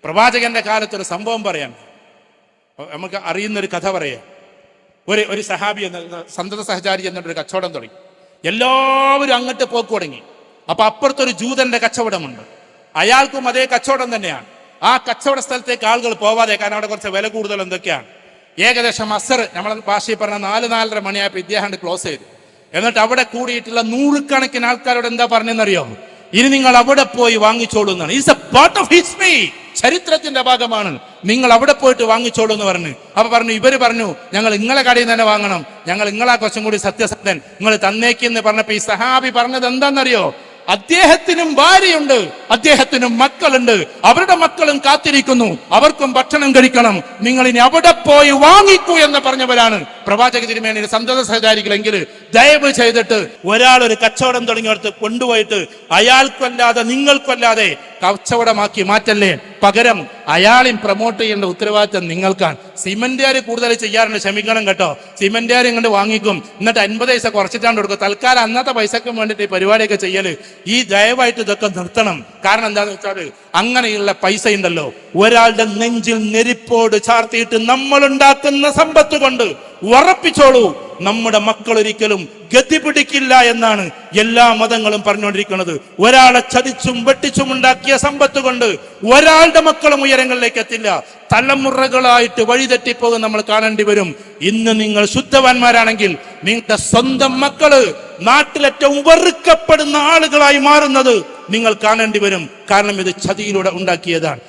പ്രവാചകന്റെ കാലത്തൊരു സംഭവം പറയാൻ നമുക്ക് അറിയുന്നൊരു കഥ പറയാം. ഒരു സഹാബി സന്തത സഹചാരി എന്നൊരു കച്ചവടം തുടങ്ങി. എല്ലാവരും അങ്ങോട്ട് പോക്ക് തുടങ്ങി. അപ്പൊ അപ്പുറത്തൊരു ജൂതന്റെ കച്ചവടമുണ്ട്. അയാൾക്കും അതേ കച്ചവടം തന്നെയാണ്. ആ കച്ചവട സ്ഥലത്തേക്ക് ആളുകൾ പോവാതെ, കാരണം അവിടെ കുറച്ച് വില കൂടുതൽ എന്തൊക്കെയാണ്. ഏകദേശം അസർ, നമ്മളെ ഭാഷയിൽ പറഞ്ഞ 4-4:30 മണിയായപ്പോൾ ഇദ്ദേഹം ക്ലോസ് ചെയ്തു. എന്നിട്ട് അവിടെ കൂടിയിട്ടുള്ള നൂറുകണക്കിന് ആൾക്കാരോട് എന്താ പറഞ്ഞെന്നറിയോ? ഇനി നിങ്ങൾ അവിടെ പോയി വാങ്ങിച്ചോളൂ എന്നാണ്. It's A part of history, ചരിത്രത്തിന്റെ ഭാഗമാണ്. നിങ്ങൾ അവിടെ പോയിട്ട് വാങ്ങിച്ചോളൂ എന്ന് പറഞ്ഞു. അപ്പൊ ഇവര് പറഞ്ഞു ഞങ്ങൾ നിങ്ങളെ കടയിൽ നിന്ന് തന്നെ വാങ്ങണം, ഞങ്ങൾ നിങ്ങളാ കുറച്ചും കൂടി സത്യസന്ധൻ, നിങ്ങൾ തന്നേക്കെന്ന് പറഞ്ഞപ്പോ ഈ സഹാബി പറഞ്ഞത് എന്താണെന്നറിയോ? അദ്ദേഹത്തിനും ഭാര്യയുണ്ട്, അദ്ദേഹത്തിനും മക്കളുണ്ട്, അവരുടെ മക്കളും കാത്തിരിക്കുന്നു, അവർക്കും ഭക്ഷണം കഴിക്കണം, നിങ്ങൾ ഇനി അവിടെ പോയി വാങ്ങിക്കൂ എന്ന് പറഞ്ഞവരാണ് പ്രവാചക തിരുമേനിയുടെ സന്തത സഹചാരികളെങ്കിൽ ദയവ് ചെയ്തിട്ട് ഒരാൾ ഒരു കച്ചവടം തുടങ്ങിയടുത്ത് കൊണ്ടുപോയിട്ട് അയാൾക്കല്ലാതെ നിങ്ങൾക്കല്ലാതെ കച്ചവടമാക്കി മാറ്റല്ലേ. പകരം അയാളെയും പ്രൊമോട്ട് ചെയ്യേണ്ട ഉത്തരവാദിത്തം നിങ്ങൾക്കാണ്. സിമന്റുകാർ കൂടുതൽ ചെയ്യാറുണ്ട്, ക്ഷമിക്കണം കേട്ടോ. സിമന്റുകാർ ഇങ്ങോട്ട് വാങ്ങിക്കും, എന്നിട്ട് 50 പൈസ കുറച്ചിട്ടാണ് കൊടുക്കും. തൽക്കാലം അന്നത്തെ പൈസക്കും വേണ്ടിയിട്ട് ഈ പരിപാടിയൊക്കെ ചെയ്യല്. ഈ ദയവായിട്ട് ഇതൊക്കെ നിർത്തണം. കാരണം എന്താന്ന് വെച്ചാൽ അങ്ങനെയുള്ള പൈസ ഉണ്ടല്ലോ, ഒരാളുടെ നെഞ്ചിൽ നെരിപ്പോട് ചാർത്തിയിട്ട് നമ്മൾ ഉണ്ടാക്കുന്ന സമ്പത്ത് കൊണ്ട് ഉറപ്പിച്ചോളൂ, നമ്മുടെ മക്കൾ ഒരിക്കലും ഗതി പിടിക്കില്ല എന്നാണ് എല്ലാ മതങ്ങളും പറഞ്ഞുകൊണ്ടിരിക്കുന്നത്. ഒരാളെ ചതിച്ചും വെട്ടിച്ചും ഉണ്ടാക്കിയ സമ്പത്ത് കൊണ്ട് ഒരാളുടെ മക്കളും ഉയരങ്ങളിലേക്ക് എത്തില്ല. തലമുറകളായിട്ട് വഴിതെറ്റിപ്പോകും നമ്മൾ കാണേണ്ടി വരും. ഇന്ന് നിങ്ങൾ ശുദ്ധവാന്മാരാണെങ്കിൽ നിങ്ങളുടെ സ്വന്തം മക്കള് നാട്ടിലേറ്റവും വെറുക്കപ്പെടുന്ന ആളുകളായി മാറുന്നത് നിങ്ങൾ കാണേണ്ടി വരും. കാരണം ഇത് ചതിയിലൂടെ ഉണ്ടാക്കിയതാണ്.